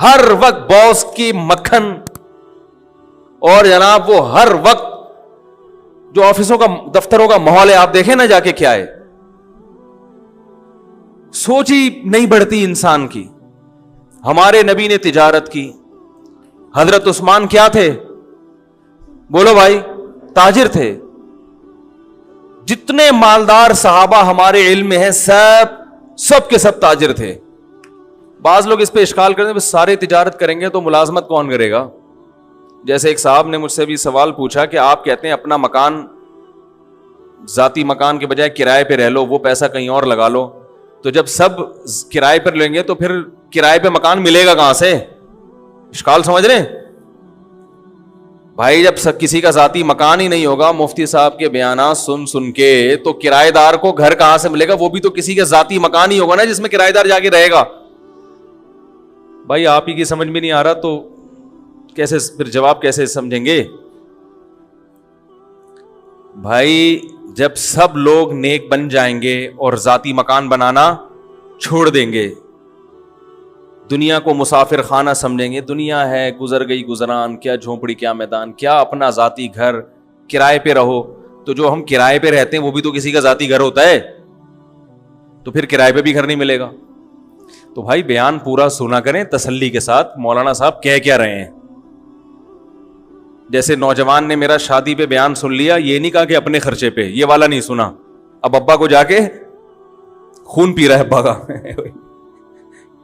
ہر وقت باس کی مکھن، اور جناب وہ ہر وقت جو آفسوں کا دفتروں کا ماحول ہے آپ دیکھیں نا جا کے کیا ہے، سوچ ہی نہیں بڑھتی انسان کی. ہمارے نبی نے تجارت کی. حضرت عثمان کیا تھے؟ بولو بھائی، تاجر تھے. جتنے مالدار صحابہ ہمارے علم میں ہیں سب کے سب تاجر تھے. بعض لوگ اس پہ اشکال کرتے ہیں سارے تجارت کریں گے تو ملازمت کون کرے گا؟ جیسے ایک صاحب نے مجھ سے بھی سوال پوچھا کہ آپ کہتے ہیں اپنا مکان، ذاتی مکان کے بجائے کرائے پہ رہ لو، وہ پیسہ کہیں اور لگا لو، تو جب سب کرائے پر لیں گے تو پھر کرائے پہ مکان ملے گا کہاں سے؟ اشکال سمجھ رہے ہیں بھائی؟ جب کسی کا ذاتی مکان ہی نہیں ہوگا، مفتی صاحب کے بیانات سن کے، تو کرایہ دار کو گھر کہاں سے ملے گا؟ وہ بھی تو کسی کا ذاتی مکان ہی ہوگا نا جس میں کرایہ دار جا کے رہے گا. بھائی آپ ہی کی سمجھ میں نہیں آ رہا تو کیسے پھر جواب کیسے سمجھیں گے؟ بھائی جب سب لوگ نیک بن جائیں گے اور ذاتی مکان بنانا چھوڑ دیں گے، دنیا کو مسافر خانہ سمجھیں گے، دنیا ہے گزر گئی گزران، کیا جھونپڑی کیا میدان، کیا اپنا ذاتی گھر، کرائے پہ رہو. تو جو ہم کرائے پہ رہتے ہیں وہ بھی تو کسی کا ذاتی گھر ہوتا ہے، تو پھر کرائے پہ بھی گھر نہیں ملے گا. تو بھائی بیان پورا سنا کریں تسلی کے ساتھ، مولانا صاحب کہہ کیا رہے ہیں. جیسے نوجوان نے میرا شادی پہ بیان سن لیا، یہ نہیں کہا کہ اپنے خرچے پہ، یہ والا نہیں سنا. اب ابا کو جا کے خون پی رہا ہے ابا کا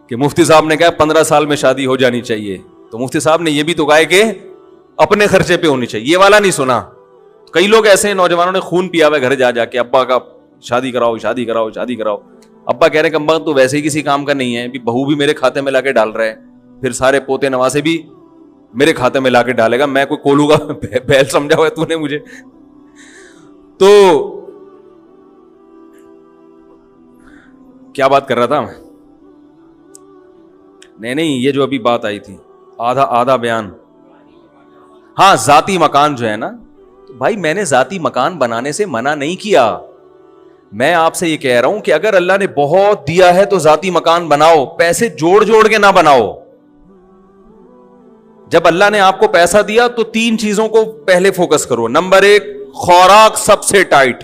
کہ مفتی صاحب نے کہا 15 سال میں شادی ہو جانی چاہیے، تو مفتی صاحب نے یہ بھی تو کہا کہ اپنے خرچے پہ ہونی چاہیے، یہ والا نہیں سنا. کئی لوگ ایسے ہیں نوجوانوں نے خون پیا ہوا گھر جا کے ابا کا، شادی کراؤ شادی کراؤ شادی کراؤ. ابا کہہ رہے کہ تو ویسے ہی کسی کام کا نہیں ہے، بہو بھی میرے کھاتے میں لا کے ڈال رہا ہے، پھر سارے پوتے نواسے بھی میرے کھاتے میں لا کے ڈالے گا، میں کوئی کولوں گا بیل سمجھا ہوا ہے تو نے مجھے. تو کیا بات کر رہا تھا میں؟ نہیں یہ جو ابھی بات آئی تھی آدھا بیان. ہاں ذاتی مکان جو ہے نا، بھائی میں نے ذاتی مکان بنانے سے منع نہیں کیا، میں آپ سے یہ کہہ رہا ہوں کہ اگر اللہ نے بہت دیا ہے تو ذاتی مکان بناؤ، پیسے جوڑ کے نہ بناؤ. جب اللہ نے آپ کو پیسہ دیا تو 3 چیزوں کو پہلے فوکس کرو. نمبر 1 خوراک سب سے ٹائٹ.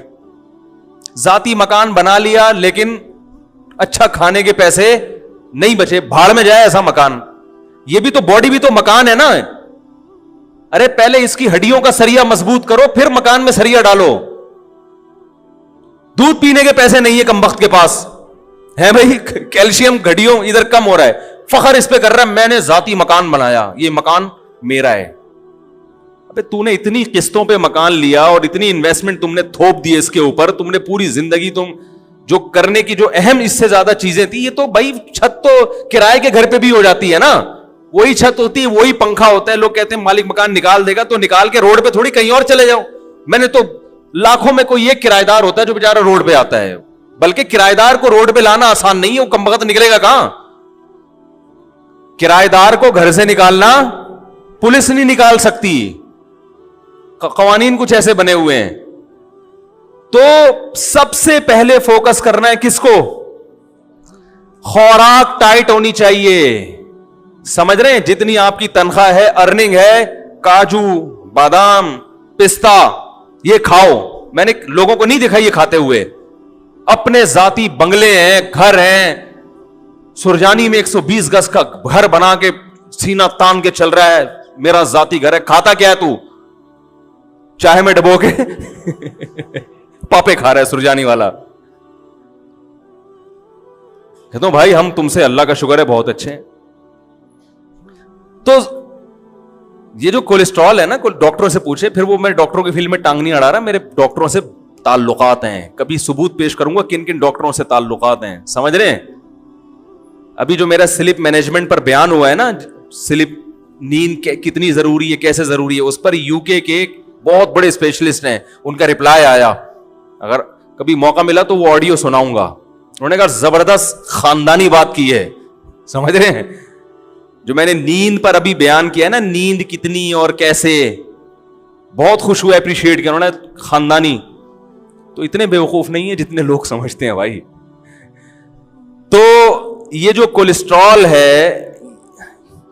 ذاتی مکان بنا لیا لیکن اچھا کھانے کے پیسے نہیں بچے، بھاڑ میں جائے ایسا مکان. یہ بھی تو باڈی بھی تو مکان ہے نا. ارے پہلے اس کی ہڈیوں کا سریا مضبوط کرو پھر مکان میں سریا ڈالو. دودھ پینے کے پیسے نہیں ہے کمبخت کے پاس ہے بھائی، کیلشیم گھڑیوں ادھر کم ہو رہا ہے، فخر اس پہ کر رہا ہے میں نے ذاتی مکان بنایا، یہ مکان میرا ہے. ابے تو نے اتنی قسطوں پہ مکان لیا اور اتنی انویسٹمنٹ تم نے تھوپ دی اس کے اوپر، تم نے پوری زندگی تم جو کرنے کی جو اہم اس سے زیادہ چیزیں تھی، یہ تو بھائی چھت تو کرائے کے گھر پہ بھی ہو جاتی ہے نا، وہی چھت ہوتی ہے وہی پنکھا ہوتا ہے. لوگ کہتے ہیں مالک مکان نکال دے گا تو نکال کے روڈ پہ تھوڑی کہیں اور چلے جاؤ. میں نے تو لاکھوں میں کوئی ایک کرایہ دار ہوتا ہے جو بیچارہ روڈ پہ آتا ہے، بلکہ کرایہ دار کو روڈ پہ لانا آسان نہیں ہے، وہ کم وقت نکلے گا کہاں. کرایہ دار کو گھر سے نکالنا پولیس نہیں نکال سکتی، قوانین کچھ ایسے بنے ہوئے ہیں. تو سب سے پہلے فوکس کرنا ہے کس کو؟ خوراک ٹائٹ ہونی چاہیے. سمجھ رہے ہیں؟ جتنی آپ کی تنخواہ ہے، ارننگ ہے، کاجو بادام پستہ یہ کھاؤ. میں نے لوگوں کو نہیں دیکھا یہ کھاتے ہوئے. اپنے ذاتی بنگلے ہیں، گھر ہیں. سرجانی میں 120 گز کا گھر بنا کے سینہ تان کے چل رہا ہے، میرا ذاتی گھر ہے. کھاتا کیا ہے تو؟ چائے میں ڈبو کے پاپے کھا رہا ہے سرجانی والا. کہتا ہوں بھائی ہم تم سے اللہ کا شکر ہے بہت اچھے ہیں. تو یہ جو کولیسٹرول ہے نا، ڈاکٹروں سے پوچھے، پھر وہ میں ڈاکٹروں کی فیلڈ میں ٹانگ نہیں اڑا رہا، میرے ڈاکٹروں سے تعلقات ہیں، کبھی ثبوت پیش کروں گا کن کن ڈاکٹروں سے تعلقات ہیں. سمجھ رہے ہیں؟ ابھی جو میرا سلیپ مینجمنٹ پر بیان ہوا ہے نا، سلیپ نیند کتنی ضروری ہے کیسے ضروری ہے، اس پر یو کے ایک بہت بڑے اسپیشلسٹ ہیں، ان کا رپلائی آیا، اگر کبھی موقع ملا تو وہ آڈیو سناؤں گا. انہوں نے کہا زبردست خاندانی بات کی ہے. سمجھ رہے ہیں؟ جو میں نے نیند پر ابھی بیان کیا ہے نا، نیند کتنی اور کیسے، بہت خوش ہوئے، اپریشیٹ کیا انہوں نے. خاندانی تو اتنے بیوقوف نہیں ہے جتنے لوگ سمجھتے ہیں بھائی. تو یہ جو کولیسٹرول ہے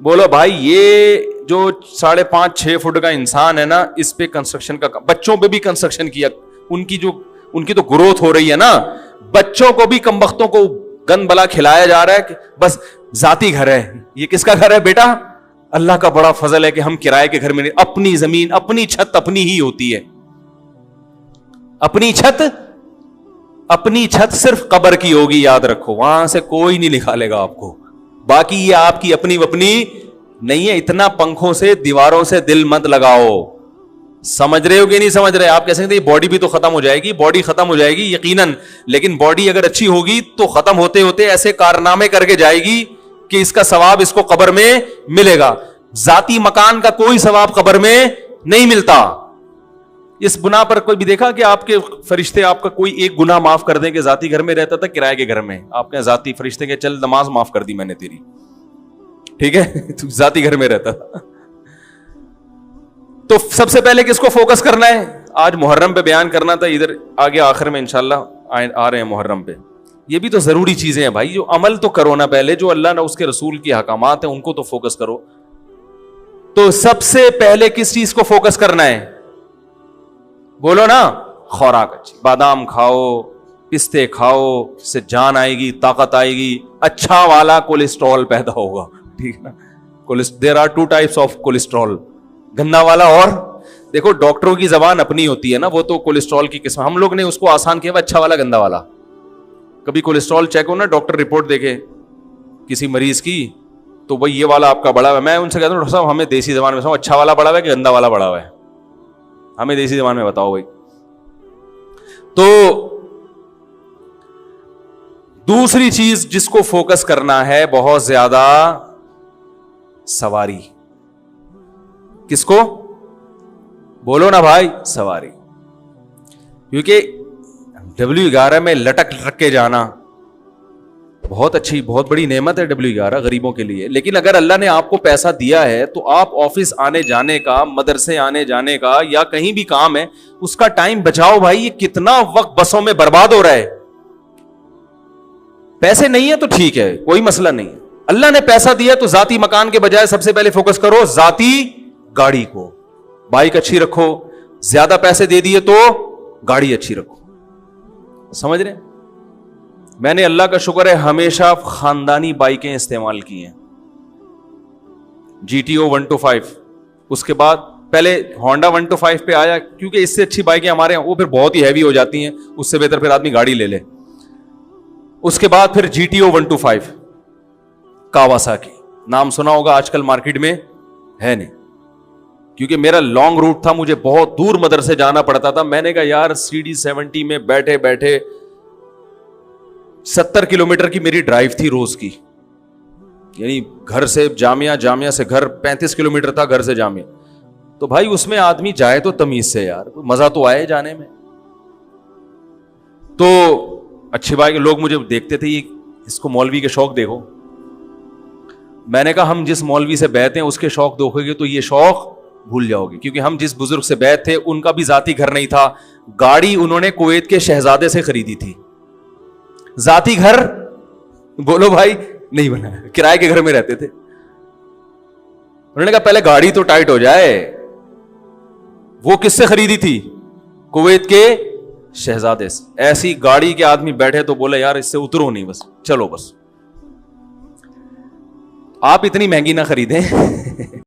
بولو بھائی یہ جو 5.5-6 فٹ کا انسان ہے نا, اس پہ کنسٹرکشن کا, بچوں پہ بھی کنسٹرکشن کیا, ان کی تو گروتھ ہو رہی ہے نا, بچوں کو بھی کمبختوں کو گند بلا کھلایا جا رہا ہے کہ بس ذاتی گھر ہے. یہ کس کا گھر ہے بیٹا؟ اللہ کا بڑا فضل ہے کہ ہم کرائے کے گھر میں نہیں, اپنی زمین, اپنی چھت اپنی ہی ہوتی ہے. اپنی چھت صرف قبر کی ہوگی, یاد رکھو, وہاں سے کوئی نہیں نکالے گا آپ کو, باقی یہ آپ کی اپنی نہیں ہے. اتنا پنکھوں سے دیواروں سے دل مت لگاؤ. سمجھ رہے ہو کہ نہیں سمجھ رہے؟ آپ کہہ سکتے ہیں باڈی بھی تو ختم ہو جائے گی, باڈی ختم ہو جائے گی یقیناً, لیکن باڈی اگر اچھی ہوگی تو ختم ہوتے ہوتے ایسے کارنامے کر کے جائے گی کہ اس کا ثواب اس کو قبر میں ملے گا. ذاتی مکان کا کوئی ثواب قبر میں نہیں ملتا. اس بنا پر کوئی بھی دیکھا کہ آپ کے فرشتے آپ کا کوئی ایک گناہ معاف کر دیں کہ ذاتی گھر میں رہتا تھا کرائے کے گھر میں, آپ کے ذاتی فرشتے کے چل نماز معاف کر دی میں نے تیری, ٹھیک ہے, تو ذاتی گھر میں رہتا تھا. تو سب سے پہلے کس کو فوکس کرنا ہے؟ آج محرم پہ بیان کرنا تھا, ادھر آگے آخر میں انشاءاللہ آ رہے ہیں محرم پہ. یہ بھی تو ضروری چیزیں ہیں بھائی, جو عمل تو کرو نا پہلے, جو اللہ نے اس کے رسول کی احکامات ہیں ان کو تو فوکس کرو. تو سب سے پہلے کس چیز کو فوکس کرنا ہے؟ بولو نا, خوراک اچھی, بادام کھاؤ, پستے کھاؤ, اس سے جان آئے گی, طاقت آئے گی, اچھا والا کولیسٹرول پیدا ہوگا, ٹھیک ہے نا. There are 2 types of cholesterol, گندا والا اور, دیکھو ڈاکٹروں کی زبان اپنی ہوتی ہے نا, وہ تو کولیسٹرول کی قسم, ہم لوگ نے اس کو آسان کیا, اچھا والا گندا والا. کبھی کولیسٹرول چیک ہو نا, ڈاکٹر رپورٹ دیکھے کسی مریض کی, تو بھائی یہ والا آپ کا بڑا ہوا ہے. میں ان سے کہتا ہوں ڈاکٹر صاحب ہمیں دیسی زبان میں اچھا والا بڑا ہوا ہے کہ گندا والا بڑا ہوا ہے, ہمیں دیسی زبان میں بتاؤ بھائی. تو دوسری چیز جس کو فوکس کرنا ہے بہت زیادہ, سواری. کس کو؟ بولو نا بھائی, سواری. کیونکہ W11 میں لٹک کے جانا بہت اچھی, بہت بڑی نعمت ہے W11 غریبوں کے لیے. لیکن اگر اللہ نے آپ کو پیسہ دیا ہے تو آپ آفس آنے جانے کا, مدرسے آنے جانے کا, یا کہیں بھی کام ہے اس کا ٹائم بچاؤ بھائی. یہ کتنا وقت بسوں میں برباد ہو رہا ہے. پیسے نہیں ہے تو ٹھیک ہے, کوئی مسئلہ نہیں ہے. اللہ نے پیسہ دیا تو ذاتی مکان کے بجائے سب سے پہلے فوکس کرو ذاتی گاڑی کو. بائک اچھی رکھو, زیادہ پیسے دے دیے تو گاڑی اچھی رکھو. سمجھ رہے ہیں؟ میں نے اللہ کا شکر ہے ہمیشہ خاندانی بائکیں استعمال کی ہیں. GTO 125, اس کے بعد پہلے ہونڈا 125 پہ آیا, کیونکہ اس سے اچھی بائکیں ہمارے وہ پھر بہت ہی ہیوی ہو جاتی ہیں, اس سے بہتر پھر آدمی گاڑی لے لے. اس کے بعد پھر GTO 125 کاواساکی, نام سنا ہوگا, آج کل مارکیٹ میں ہے نہیں. کیونکہ میرا لانگ روٹ تھا, مجھے بہت دور مدرسے جانا پڑتا تھا. میں نے کہا یار CD70 میں بیٹھے بیٹھے 70 کلومیٹر کی میری ڈرائیو تھی روز کی, یعنی گھر سے جامعہ, جامعہ سے گھر 35 کلومیٹر تھا, گھر سے جامعہ. تو بھائی اس میں آدمی جائے تو تمیز سے یار, مزہ تو آئے جانے میں. تو اچھی بات, لوگ مجھے دیکھتے تھے اس کو مولوی کے شوق دیکھو. میں نے کہا ہم جس مولوی سے بیعت ہیں اس کے شوق دیکھو گے تو یہ شوق بھول جاؤ گے. کیونکہ ہم جس بزرگ سے بیعت تھے ان کا بھی ذاتی گھر نہیں تھا, گاڑی انہوں نے کویت کے شہزادے سے خریدی تھی. ذاتی گھر بولو بھائی نہیں بنا, کرائے کے گھر میں رہتے تھے. انہوں نے کہا پہلے گاڑی تو ٹائٹ ہو جائے. وہ کس سے خریدی تھی؟ کویت کے شہزادے سے. ایسی گاڑی کے آدمی بیٹھے تو بولے یار اس سے اترو نہیں, بس چلو بس. آپ اتنی مہنگی نہ خریدیں